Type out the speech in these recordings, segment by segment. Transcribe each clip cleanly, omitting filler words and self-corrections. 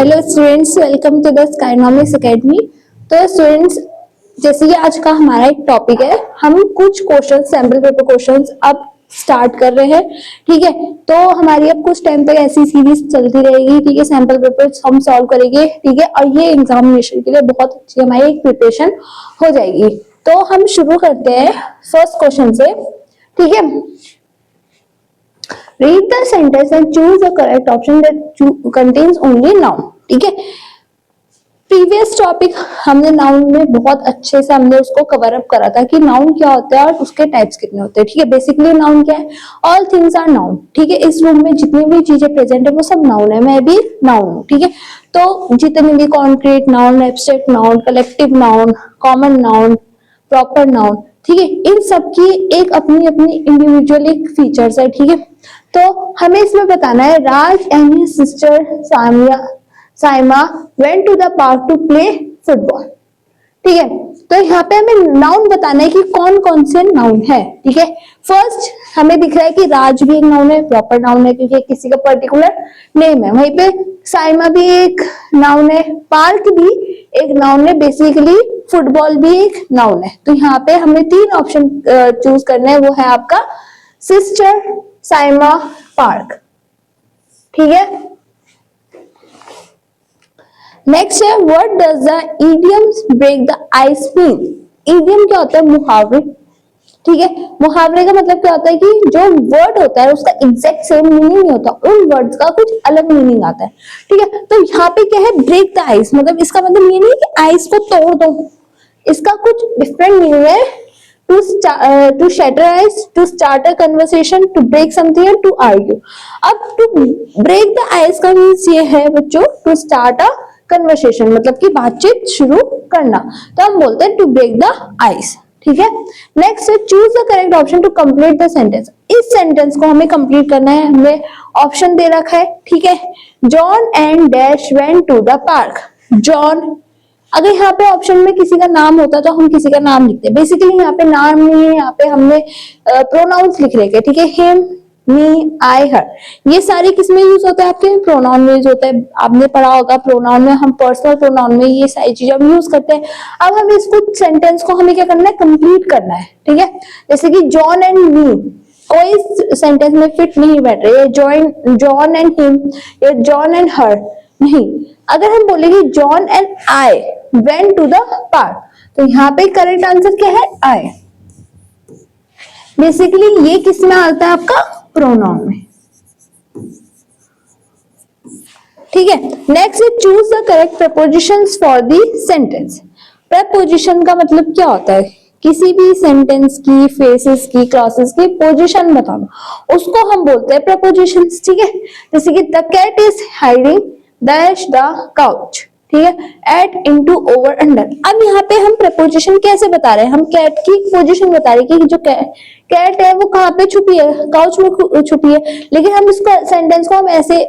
Hello students, welcome to the Skynomics academy. तो students, जैसे कि आज का हमारा एक टॉपिक है, हम कुछ क्वेश्चन सैम्पल पेपर क्वेश्चंस अब स्टार्ट कर रहे हैं। ठीक है, तो हमारी अब कुछ टाइम तक ऐसी सीरीज चलती रहेगी। ठीक है, सैम्पल पेपर हम सॉल्व करेंगे। ठीक है, और ये एग्जामिनेशन के लिए बहुत अच्छी हमारी एक प्रिपरेशन हो जाएगी। तो हम शुरू करते हैं फर्स्ट क्वेश्चन से। ठीक है, read the sentence and choose the correct option that contains only noun। ठीक है, प्रीवियस टॉपिक हमने नाउन में बहुत अच्छे से हमने उसको कवर अप करा था कि नाउन क्या होता है और उसके टाइप्स कितने होते हैं। ठीक है, बेसिकली नाउन क्या है? All things are noun. ठीक है, इस रूम में जितनी भी चीजें प्रेजेंट है वो सब नाउन है, मैं भी नाउन हूँ। ठीक है, तो जितने भी concrete noun, abstract noun, collective noun, common noun, proper noun, ठीक है, इन सब की एक अपनी अपनी इंडिविजुअल एक फीचर्स है। ठीक है, तो हमें इसमें बताना है Raj and his sister Saima went to the park to play football. ठीक है, तो यहाँ पे हमें नाउन बताना है कि कौन कौन से नाउन है। ठीक है, फर्स्ट हमें दिख रहा है कि राज भी एक नाउन है, प्रॉपर नाउन है क्योंकि किसी का पर्टिकुलर नेम है। वहीं पे साइमा भी एक नाउन है, पार्क भी एक नाउन है, बेसिकली फुटबॉल भी एक नाउन है। तो यहाँ पे हमें तीन ऑप्शन चूज करना है, वो है आपका सिस्टर, साइमा, पार्क। ठीक है, नेक्स्ट है what does the idioms break the ice mean. Idiom क्या होता है? मुहावरे। ठीक है, मुहावरे का मतलब क्या होता है कि जो वर्ड होता है उसका एग्जैक्ट सेम मीनिंग नहीं होता, उन वर्ड्स का कुछ अलग मीनिंग आता है। ठीक है, तो यहाँ पे क्या है? ब्रेक द आइस, मतलब इसका मतलब ये नहीं कि आइस को तोड़ दो, इसका कुछ डिफरेंट मीनिंग है। to shatter ice, to start a conversation, to break something and to argue। अब to break the ice का मीन्स ये है बच्चों, to start a conversation, मतलब कि बातचीत शुरू करना, तो हम बोलते हैं to break the ice। ठीक है, नेक्स्ट है choose the correct option to complete the sentence. इस सेंटेंस को हमें कंप्लीट करना है, हमें ऑप्शन दे रखा है। ठीक है, John and dash went to the park. John, अगर यहाँ पे ऑप्शन में किसी का नाम होता तो हम किसी का नाम लिखते हैं। बेसिकली यहाँ पे नाम नहीं है, यहाँ पे हमने प्रोनाउंस लिख रखे। ठीक है, हिम, मी, आई, हर, ये सारे किस में यूज होते हैं? आपके प्रोनाउन में यूज होता है। आपने पढ़ा होगा प्रोनाउन में, हम पर्सनल प्रोनाउन में ये सारी चीजें हम यूज करते हैं। अब हम इसको सेंटेंस को हमें क्या करना है? कंप्लीट करना है। ठीक है, जैसे कि जॉन एंड मी कोई सेंटेंस में फिट नहीं बैठ रही है, जॉन एंड हिम या जॉन एंड हर नहीं। अगर हम बोलेंगे John and I went to the park, तो यहाँ पे करेक्ट आंसर क्या है? आई। बेसिकली ये किस में आता है? आपका प्रोनाउन में। ठीक है, नेक्स्ट है choose the correct propositions for the sentence. Preposition का मतलब क्या होता है? किसी भी सेंटेंस की, फेसेस की, क्लॉसेस की पोजीशन बताना, उसको हम बोलते हैं प्रपोजिशंस। ठीक है, जैसे कि the cat is hiding dash the couch. ठीक है, एट, इनटू, ओवर, अंडर। अब यहाँ पे हम प्रपोजिशन कैसे बता रहे हैं? हम कैट की पोजीशन बता रहे हैं कि जो कैट है वो कहाँ पे छुपी है? काउच में छुपी है। लेकिन हम इसको सेंटेंस को हम ऐसे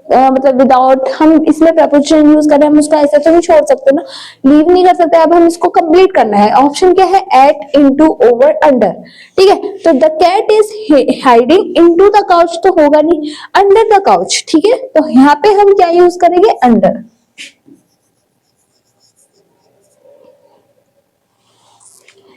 मतलब विदाउट हम इसमें प्रपोजिशन यूज कर रहे हैं, हम उसको ऐसे तो नहीं छोड़ सकते ना, लीव नहीं कर सकते। अब हम इसको कंप्लीट करना है। ऑप्शन क्या है? At, into, over, under. ठीक है, तो the cat is hiding into the couch तो होगा नहीं, अंडर द काउच। ठीक है, तो यहाँ पे हम क्या यूज करेंगे? अंडर।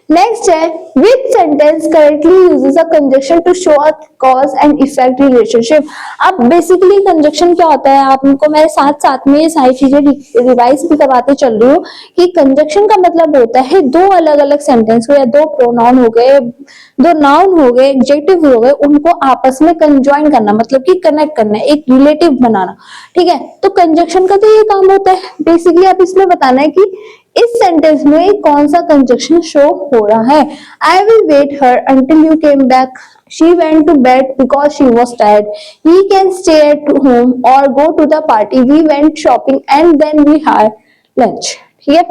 नेक्स्ट है which sentence correctly uses a conjunction to show a cause and effect relationship. अब बेसिकली कंजक्शन क्या होता है, आपको मैं साथ साथ में ये सारी चीजें रिवाइज भी करवाते चल रही हूँ कि कंजक्शन का मतलब होता है दो अलग अलग सेंटेंस हो या दो प्रोनाउन हो गए, दो नाउन हो गए, एडजेक्टिव हो गए, उनको आपस में कंजॉइन करना, मतलब कि कनेक्ट करना, एक रिलेटिव बनाना। ठीक है, तो कंजक्शन का तो ये काम होता है। बेसिकली आप इसमें बताना है कि इस सेंटेंस में कौन सा कंजक्शन शो हो रहा है। I will wait her until you came back, she went to bed because she was tired, he can stay at home और go to the party, we went shopping and then we had lunch. ठीक है,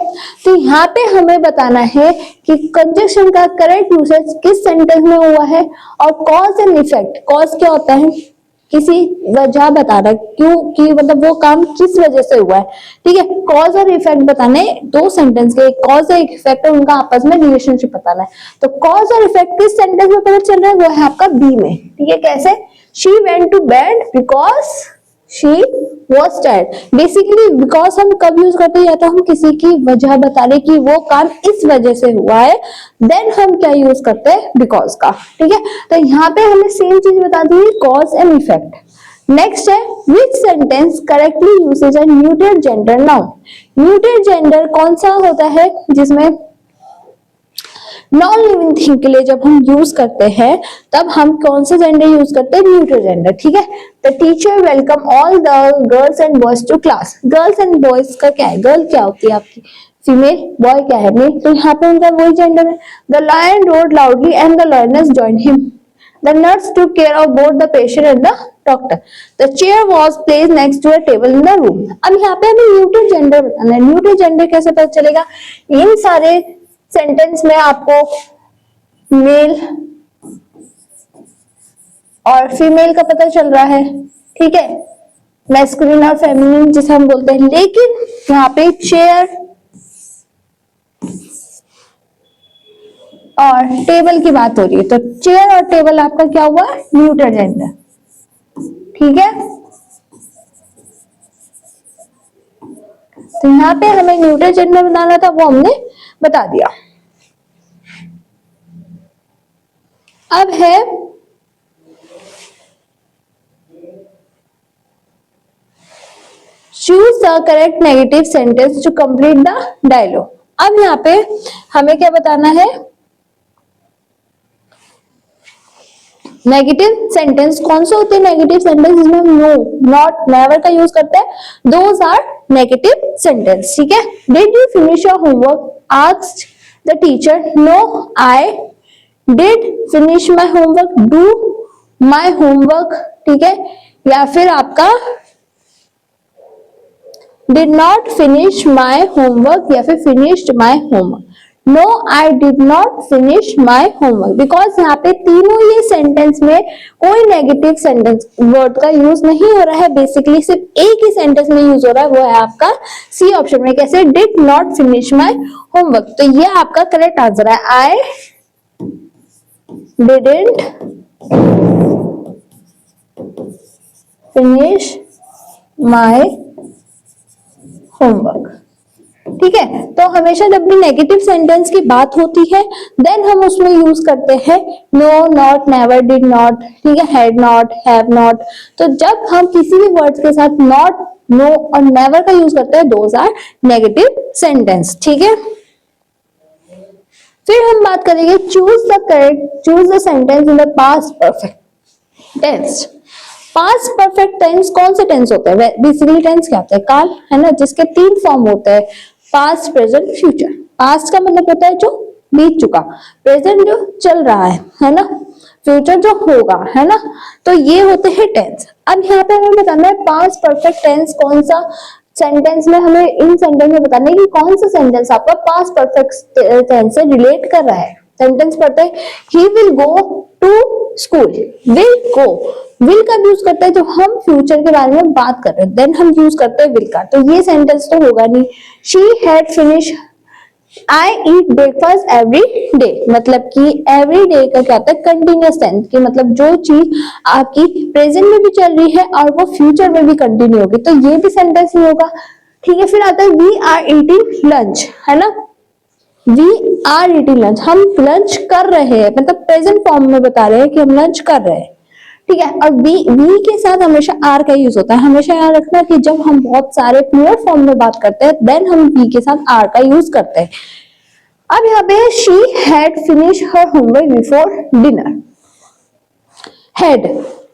तो यहाँ पे हमें बताना है कि कंजक्शन का करेक्ट यूसेज किस सेंटेंस में हुआ है और कॉज एंड इफेक्ट। कॉज क्या होता है? किसी वजह बताना, क्यों कि मतलब वो काम किस वजह से हुआ है। ठीक है, कॉज और इफेक्ट बताने, दो सेंटेंस के, एक कॉज और एक इफेक्ट है, उनका आपस में रिलेशनशिप बताना है। तो कॉज और इफेक्ट किस सेंटेंस में पता चल रहा है? वो है आपका बी में। ठीक है, कैसे? She went to bed because she was tired. Basically because हम कब यूज करते हैं, या तो हम किसी की वजह बता रहे कि वो काम इस वजह से हुआ है, देन हम क्या यूज करते हैं, बिकॉज का। ठीक है, तो यहाँ पे हमें सेम चीज बता दी, कॉज एंड इफेक्ट। नेक्स्ट है which sentence correctly usage a neutral gender noun. Neutral gender कौन सा होता है जिसमें नॉन लिविंग थिंग के लिए जब हम यूज करते हैं तब हम कौन सा जेंडर यूज करते हैं, न्यूट्रल जेंडर। ठीक है, the teacher welcome all the girls and boys to class. Girls and boys का क्या है, गर्ल क्या होती है आपकी फीमेल, बॉय क्या है मेल, तो यहाँ पे उनका वही जेंडर है। The lion roared loudly and the learners join him. The nurse took care of both the patient and the doctor. The chair was placed next to a table in the room. अब यहाँ पे हमें neutral gender बताना है। Neutral gender कैसे पता चलेगा, इन सारे सेंटेंस में आपको मेल और फीमेल का पता चल रहा है। ठीक है, मैस्कुलिन और फेमिनिन जिसे हम बोलते हैं, लेकिन यहाँ पे चेयर और टेबल की बात हो रही है, तो चेयर और टेबल आपका क्या हुआ, न्यूट्रल जेंडर। ठीक है, तो यहाँ पे हमें न्यूट्रल जेंडर बनाना था, वो हमने बता दिया। अब है choose the correct negative sentence to complete the dialogue. अब यहाँ पे हमें क्या बताना है, नेगेटिव सेंटेंस कौन से होते हैं, नेगेटिव सेंटेंस जिसमें हम नो, नॉट, नेवर का यूज करते हैं, दोज आर नेगेटिव सेंटेंस। ठीक है, did you finish your homework, asked the teacher. No I did finish my homework, do my homework. ठीक है, या फिर आपका did not finish my homework या फिर finished my homework. No I did not finish my homework, because यहाँ पे तीनों ये सेंटेंस में कोई नेगेटिव सेंटेंस वर्ड का यूज नहीं हो रहा है, बेसिकली सिर्फ एक ही सेंटेंस में यूज हो रहा है, वो है आपका सी ऑप्शन में। कैसे, did not finish my homework, तो ये आपका करेक्ट आंसर है। आई didn't finish my homework। ठीक है, तो हमेशा जब भी नेगेटिव सेंटेंस की बात होती है देन हम उसमें यूज करते हैं no, not, never, did not. ठीक है, हैड नॉट, हैव नॉट। तो जब हम किसी भी वर्ड्स के साथ नॉट, नो और नेवर का यूज करते हैं, दोज आर नेगेटिव सेंटेंस। ठीक है, फिर हम बात करेंगे choose the sentence in the past perfect tense. Past perfect tense कौन से टेंस होते हैं, बेसिकली टेंस क्या होता है, काल, है ना, जिसके तीन फॉर्म होते हैं, पास्ट, प्रेजेंट, फ्यूचर। पास्ट का मतलब होता है जो बीत चुका, प्रेजेंट जो चल रहा है ना, फ्यूचर जो होगा, है ना, तो ये होते हैं टेंस। अब यहाँ पे हमें बताना है पास्ट परफेक्ट टेंस कौन सा सेंटेंस में, हमें इन सेंटेंस में बताना है कि कौन सा सेंटेंस आपका पास्ट परफेक्ट टेंस से रिलेट कर रहा है। सेंटेंस पढ़ते हैं, he will go to school. Will go, will का यूज करते हैं जब हम फ्यूचर के बारे में बात कर रहे हैं, देन हम यूज करते हैं विल का, तो ये सेंटेंस तो होगा नहीं। She had finish I eat breakfast every day, मतलब कि एवरी डे का क्या होता है, कंटिन्यूअस टेंस की, मतलब जो चीज आपकी प्रेजेंट में भी चल रही है और वो फ्यूचर में भी कंटिन्यू होगी, तो ये भी सेंटेंस ही होगा। ठीक है, फिर आता है वी आर ईटिंग लंच, है ना, वी आर ईटिंग लंच, हम लंच कर रहे हैं, मतलब प्रेजेंट फॉर्म में बता रहे हैं कि हम लंच कर रहे हैं। ठीक है, और वी के साथ हमेशा आर का यूज होता है। हमेशा याद रखना कि जब हम बहुत सारे प्लूरल फॉर्म में बात करते हैं देन हम वी के साथ आर का यूज करते हैं। अब यहाँ पे she had finish her homework before dinner.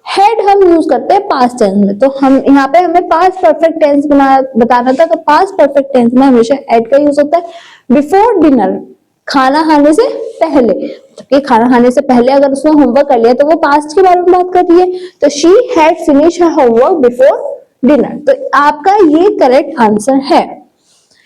Had हम यूज करते हैं पास्ट टेंस में, तो हम यहाँ पे हमें पास्ट परफेक्ट टेंस बताना था, तो पास्ट परफेक्ट टेंस में हमेशा हैड का यूज होता है। बिफोर डिनर, खाना खाने से पहले, कि खाना खाने से पहले अगर उसने होमवर्क कर लिया तो वो पास्ट के बारे में बात कर रही है, तो she had finish her homework before dinner, तो आपका ये करेक्ट आंसर है।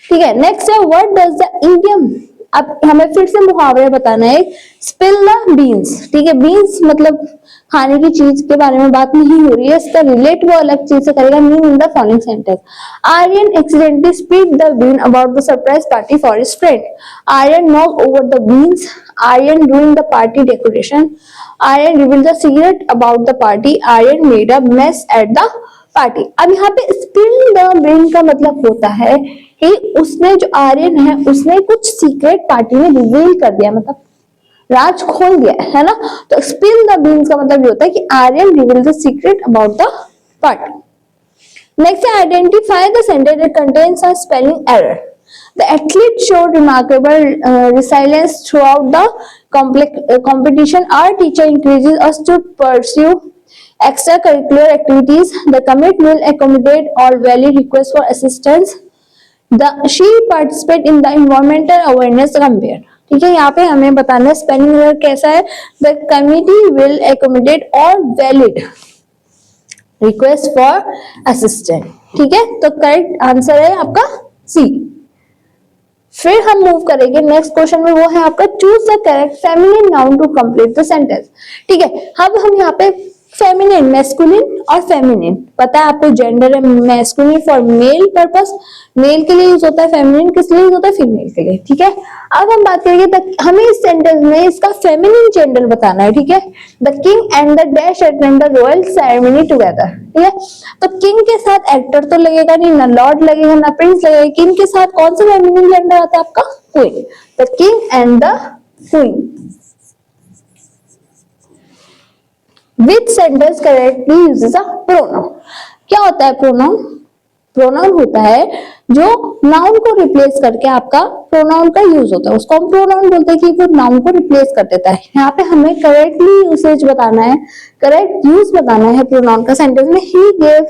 ठीक है, नेक्स्ट है व्हाट डज द इडियम। अब हमें फिर से मुहावरे बताना है, स्पिल द बीन्स। ठीक है, बीन्स मतलब खाने की चीज के बारे में बात नहीं हो रही है, इसका रिलेट वो अलग चीज से करेगा। Mean in the following sentence, Aryan accidentally spilled the bean about the surprise party for his friend. Aryan knock over the beans, Aryan ruined the party decoration, Aryan revealed the secret about the party, Aryan made a mess at the party. अब यहाँ पे spill the brain का मतलब होता है कि उसने जो आर्यन है उसने कुछ सीक्रेट पार्टी में रिवील कर दिया, मतलब राज खोल दिया है ना। तो स्पिल द बीन्स का मतलब ये होता है कि Aryan reveal the secret about the party. Next है identify the sentence that contains a spelling error. The athlete showed remarkable resilience throughout the competition. Our teacher encourages us to pursue extracurricular activities. The committee will accommodate all valid requests for assistance. She participate in the environmental awareness campaign. ठीक है, यहाँ पे हमें बताना है spelling error कैसा है। The committee will accommodate all valid requests for assistance। ठीक है, तो करेक्ट आंसर है आपका सी। फिर हम मूव करेंगे नेक्स्ट क्वेश्चन में, वो है आपका choose the correct feminine noun to complete the sentence. ठीक है, अब हम यहाँ पे फेमिनिन, मैस्कुलिन और फेमिनिन, पता है आपको जेंडर है, masculine for male purpose, male के लिए यूज होता है, फेमिनिन किस लिए यूज होता है, फीमेल के लिए। ठीक है, अब हम बात करेंगे हमें इस सेंटेंस में इसका फेमिनिन जेंडर बताना है। ठीक है, the king and the dash attend the royal ceremony together. ठीक है, तो किंग के साथ एक्टर तो लगेगा नहीं, ना लॉर्ड लगेगा, ना प्रिंस लगेगा। किंग के साथ कौन सा फेमिनिन जेंडर आता है आपका, queen. The king and the queen. Which sentence correctly uses a pronoun? क्या होता है प्रोनाउन? प्रोनाउन होता है जो नाउन को रिप्लेस करके आपका प्रोनाउन का यूज होता है, उसको हम प्रोनाउन बोलते हैं कि वो नाउन को रिप्लेस कर देता है। यहाँ पे हमें करेक्टली यूसेज बताना है, करेक्ट यूज बताना है प्रोनाउन का सेंटेंस में। He gave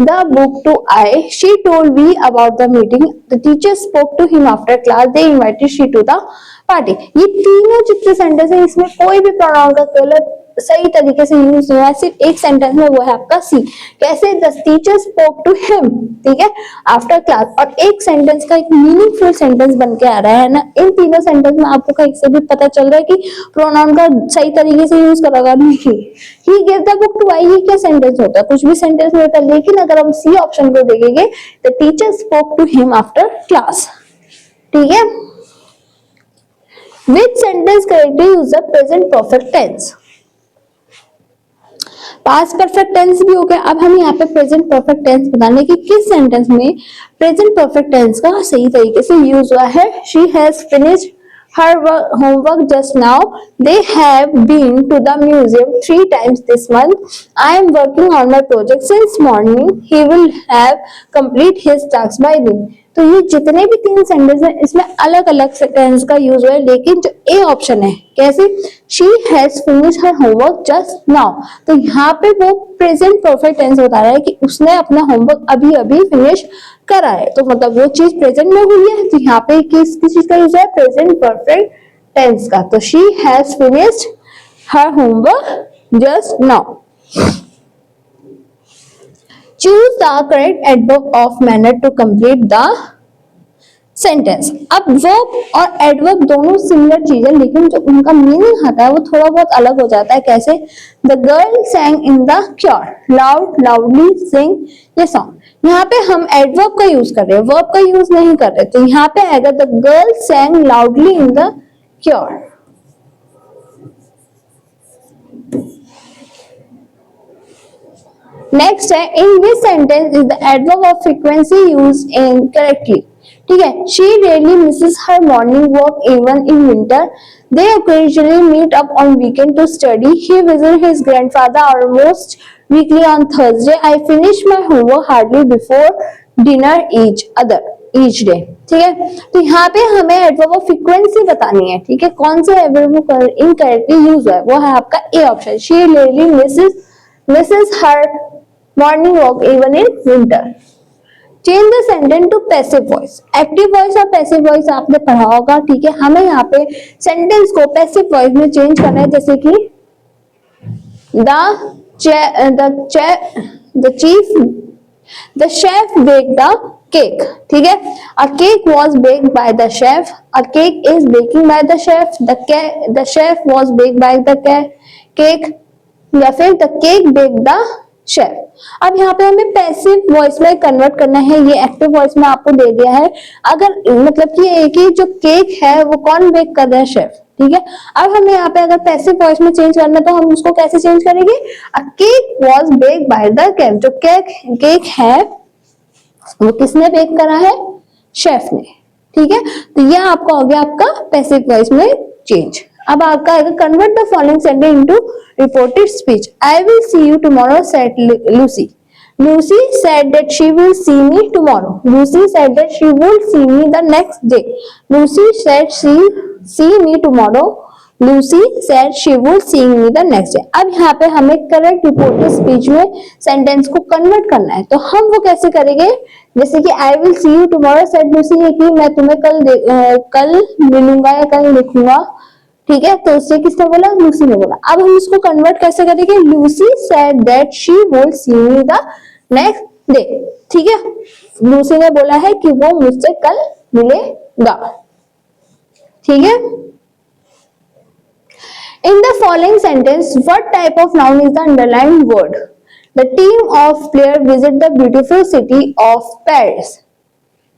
the book to I. She told me about the meeting. The teacher spoke to him after class. They invited she to the party. ये तीनों जितने sentence है इसमें कोई भी प्रोनाउन का गलत सही तरीके से यूज हुआ है सिर्फ एक सेंटेंस में, वो है आपका सी। कैसे, the teacher spoke to him, ठीक है, आफ्टर क्लास। और एक सेंटेंस का एक मीनिंगफुल सेंटेंस बन के आ रहा है ना। इन तीनों सेंटेंस में आपको कहीं से भी पता चल रहा है कि प्रोनाउन का सही तरीके से यूज करा नहीं। ही गिव द बुक टू आई, ये क्या सेंटेंस होता है, कुछ भी सेंटेंस नहीं होता। लेकिन अगर हम सी ऑप्शन को देखेंगे, the teacher spoke to him after class. ठीक है, which sentence correctly use the present perfect tense. Past perfect tense भी हो गया। अब हम यहाँ पे प्रेजेंट परफेक्ट टेंस बताने की किस सेंटेंस में प्रेजेंट परफेक्ट टेंस का सही तरीके से यूज हुआ है। She has finished her homework just now. They have been to the museum 3 times this month. I am working on my project since morning. He will have complete his tasks by then. तो ये जितने भी तीन sentence हैं इसमें अलग अलग sentence का यूज हुआ है, लेकिन जो ए ऑप्शन है कैसे, she has finished her homework just now, तो यहाँ पे वो प्रेजेंट परफेक्ट टेंस बता रहा है कि उसने अपना होमवर्क अभी अभी फिनिश करा है, तो मतलब वो चीज प्रेजेंट में हुई है। तो यहाँ पे किस चीज का यूज है, प्रेजेंट परफेक्ट टेंस का। तो she has finished her homework just now. Choose the correct adverb of manner to complete the sentence. अब verb और adverb दोनों सिमिलर चीज है, लेकिन जो उनका मीनिंग आता है वो थोड़ा बहुत अलग हो जाता है। कैसे, The girl sang in the choir. Loud, loudly sing ये सॉन्ग। यहाँ पे हम adverb का यूज कर रहे हैं, verb का यूज नहीं कर रहे। तो यहाँ पे आएगा The girl sang loudly in the choir. Next है, in which sentence is the adverb of frequency used incorrectly. ठीक है, she rarely misses her morning walk even in winter. They occasionally meet up on weekend to study. He visits his grandfather almost weekly on Thursday. I finish my homework hardly before dinner each day. ठीक है, तो यहाँ पे हमें adverb of frequency बतानी है। ठीक है, कौन से एडवर्ब इनकरेक्टली यूज हुआ है, वो है आपका A option. She rarely misses her morning walk even in winter. Change the sentence to passive voice. Active voice और passive voice आपने पढ़ा होगा। ठीक है, हमें यहाँ पे सेंटेंस को पैसिव वॉइस में चेंज करना है, जैसे कि the chef baked the cake. ठीक है, a cake was baked by the chef. A cake is baking by the chef. The chef was baked by the cake. या फिर the cake bake the chef. अब यहाँ पे हमें passive voice में convert करना है, ये एक्टिव वॉइस में आपको दे दिया है। अगर मतलब कि एक ही जो केक है वो कौन बेक कर रहा है, शेफ। ठीक है। अब हमें यहाँ पे अगर पैसिव वॉइस में चेंज करना है तो हम उसको कैसे चेंज करेंगे, a cake was bake by the chef, जो केक है वो किसने बेक करा है, शेफ ने, ठीक है। तो यह आपका हो गया आपका पैसिव वॉइस में चेंज। अब आपका आएगा convert the following sentence into reported speech. I will see you tomorrow said Lucy. Lucy said that she will see me tomorrow. Lucy said that she will see me the next day. Lucy said she see me tomorrow. Lucy said she will see me the next day. अब यहाँ पे हमें correct reported speech में sentence को convert करना है, तो हम वो कैसे करेंगे, जैसे कि I will see you tomorrow said Lucy है कि मैं तुम्हें कल मिलूंगा या कल देखूंगा, ठीक है। तो उससे किसने बोला, लूसी ने बोला। अब हम इसको कन्वर्ट कैसे करेंगे, Lucy said that she will see me the next day, ठीक है। लूसी ने बोला है कि वो मुझसे कल मिलेगा, ठीक है। इन the following sentence what type of noun is the underlined word. The team of player visit the beautiful city of Paris,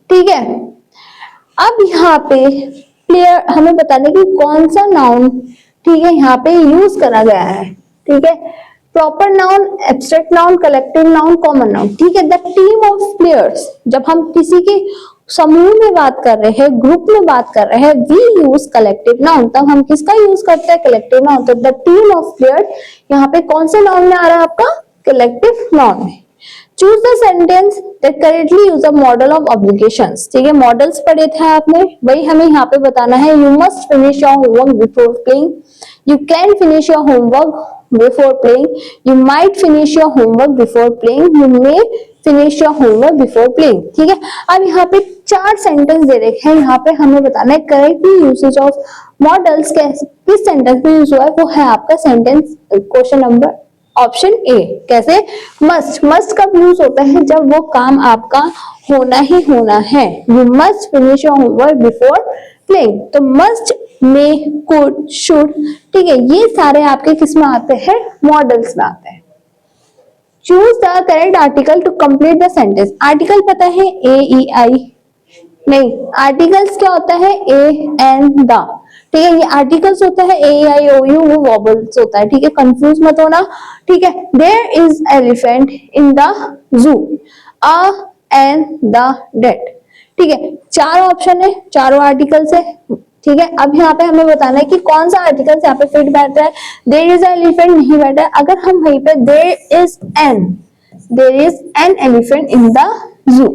ठीक है। अब यहाँ पे प्लेयर हमें बताने की कौन सा नाउन, ठीक है, यहाँ पे यूज करा गया है, ठीक है। Proper noun, abstract noun, collective noun, common noun, ठीक है। द टीम ऑफ प्लेयर्स, जब हम किसी के समूह में बात कर रहे हैं, ग्रुप में बात कर रहे हैं, वी यूज कलेक्टिव नाउन, तब हम किसका यूज करते हैं, कलेक्टिव नाउन। तो द टीम ऑफ प्लेयर्स यहाँ पे कौन से नाउन में आ रहा है आपका, कलेक्टिव नाउन में। Choose the sentence that correctly use a model of obligations, ठीक है। मॉडल्स पढ़े थे आपने, वही हमें यहाँ पे बताना है। You must finish your homework before playing, you can finish your homework before playing, you might finish your homework before playing, you may finish your homework before playing, ठीक है। अब यहाँ पे 4 सेंटेंस दे रखे हैं, यहाँ पे हमें बताना है करेक्टली यूसेज ऑफ मॉडल्स किस सेंटेंस में यूज हुआ है, वो है आपका sentence question number option A. कैसे, मस्ट, मस्ट कब यूज होता है, जब वो काम आपका होना ही होना है। You must finish your homework before playing, तो मस्ट, मे, कुड, शुड, ठीक है, ये सारे आपके किस में आते हैं, मॉडल्स में आते हैं। Choose the correct article to complete the sentence. Article पता है ए, ई, आई, नहीं, आर्टिकल्स क्या होता है, ए, एन, द, ठीक है। ये आर्टिकल्स होता है ए, आई, ओ, यू, वो वॉबल्स होता है, ठीक है, कंफ्यूज मत होना, ठीक है। There is elephant in the zoo, a, N, the, date, ठीक है। 4 ऑप्शन है, चारों आर्टिकल्स है, ठीक है। अब यहाँ पे हमें बताना है कि कौन सा आर्टिकल यहाँ पे फिट बैठ रहा है। देयर इज एलिफेंट नहीं बैठा है, अगर हम वहीं पे there is an elephant in the zoo.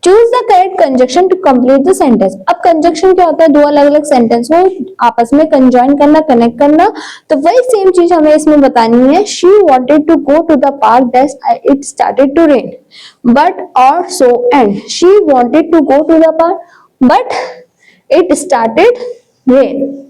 Choose the correct conjunction to complete the sentence. अब कंजक्शन क्या होता है, 2 अलग अलग सेंटेंस को आपस में कंजॉइन करना, कनेक्ट करना, तो वही सेम चीज हमें इसमें बतानी है। She wanted to go to the park that it started to rain, but or so and. She wanted to go to the park but it started rain.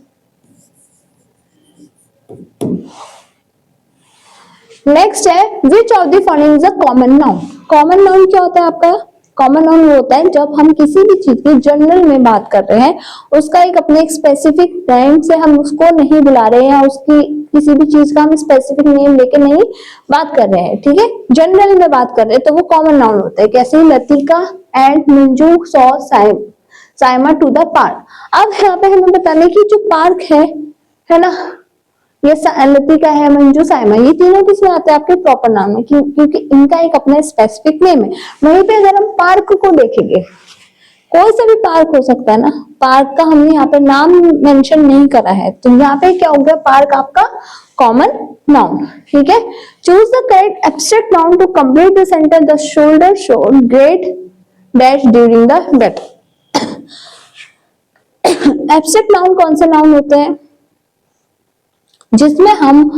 Next है which of the following is a common noun. Common noun क्या होता है आपका, common noun वो होता है जब हम किसी भी चीज की जनरल में बात कर रहे हैं, उसका एक अपने एक स्पेसिफिक टाइम से हम उसको नहीं बुला रहे हैं, उसकी किसी भी चीज का हम स्पेसिफिक नेम लेके नहीं बात कर रहे हैं, ठीक है, जनरल में बात कर रहे हैं, तो वो कॉमन नाउन होता है। कैसे, Latika and Manju saw Saima to the park. अब यहाँ पे हमें बताने की जो पार्क है ना, ये लतिका है, मंजू, साइमा, ये तीनों किसमें आते हैं, आपके प्रॉपर नाम में, क्योंकि इनका एक अपना स्पेसिफिक नेम है। वहीं पे अगर हम पार्क को देखेंगे, कोई सा भी पार्क हो सकता है ना, पार्क का हमने यहाँ पे नाम मेंशन नहीं करा है, तो यहाँ पे क्या हो गया, पार्क आपका कॉमन नाउन, ठीक है। Choose the correct abstract noun to complete the sentence. The shoulder showed great dash during the battle. Abstract noun कौन से नाउन होते हैं, जिसमें हम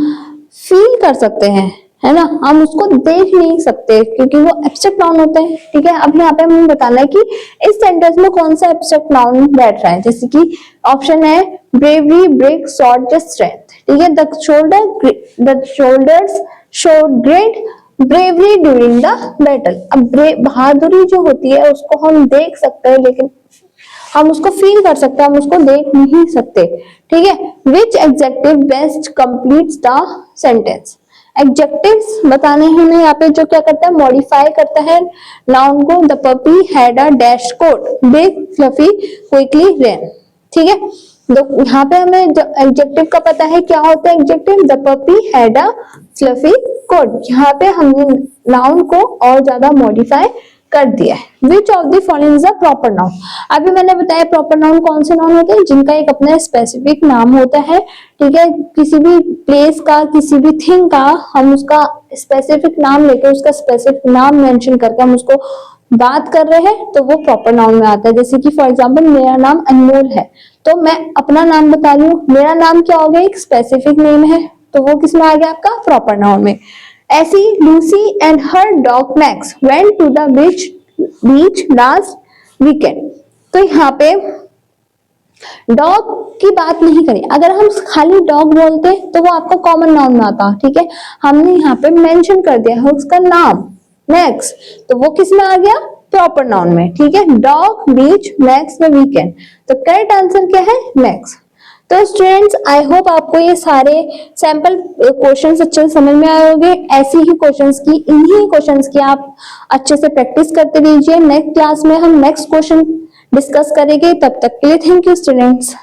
फील कर सकते हैं, है ना, हम उसको देख नहीं सकते क्योंकि वो एब्स्ट्रैक्ट नाउन होते हैं, ठीक है। अब यहाँ पे हमें बताना है कि इस सेंटेंस में कौन सा एब्स्ट्रैक्ट नाउन बैठ रहा है, जैसे कि ऑप्शन है ब्रेवरी, ब्रिक, स्वॉर्ड, स्ट्रेंथ, ठीक है। The shoulders showed great bravery during the battle. अब बहादुरी जो होती है उसको हम देख सकते हैं, लेकिन हम उसको फील कर सकते हैं, हम उसको देख नहीं सकते, ठीक है। Which adjective best completes the sentence. Adjectives बताने हैं हमें, यहाँ पे जो क्या करता है, मॉडिफाई करता है नाउन को। The puppy had a dash coat, big, fluffy, quickly, ran, ठीक है। यहाँ पे हमें एडजेक्टिव का पता है क्या होता है adjective, the puppy had a fluffy coat. यहाँ पे हमने नाउन को और ज्यादा मॉडिफाई कर दिया है। Which of the following is a proper noun. अभी मैंने बताया प्रॉपर नाउन कौन से नाउन होते हैं, जिनका एक अपना स्पेसिफिक नाम होता है, ठीक है। किसी भी प्लेस का, किसी भी थिंग का हम उसका स्पेसिफिक नाम लेके, उसका स्पेसिफिक नाम मेंशन करके हम उसको बात कर रहे हैं तो वो प्रॉपर नाउन में आता है। जैसे कि फॉर एग्जांपल मेरा नाम अनमोल है, तो मैं अपना नाम बता रही हूँ, मेरा नाम क्या हो गया, एक स्पेसिफिक नेम है, तो वो किस में आ गया आपका प्रॉपर नाउन में। ऐसी Lucy and her dog Max went to the beach last weekend. तो यहाँ पे डॉग की बात नहीं करें, अगर हम खाली डॉग बोलते तो वो आपका कॉमन नाउन में आता, ठीक है। हमने यहाँ पे मेंशन कर दिया है उसका नाम मैक्स, तो वो किस में आ गया प्रॉपर नाउन में, ठीक है। डॉग, बीच, मैक्स में वीकेंड, तो करेक्ट आंसर क्या है मैक्स। तो स्टूडेंट्स आई होप आपको ये सारे सैंपल क्वेश्चंस अच्छे से समझ में आए होंगे। ऐसे ही क्वेश्चंस की, इन्हीं क्वेश्चंस की आप अच्छे से प्रैक्टिस करते रहिए। नेक्स्ट क्लास में हम नेक्स्ट क्वेश्चन डिस्कस करेंगे। तब तक के लिए थैंक यू स्टूडेंट्स।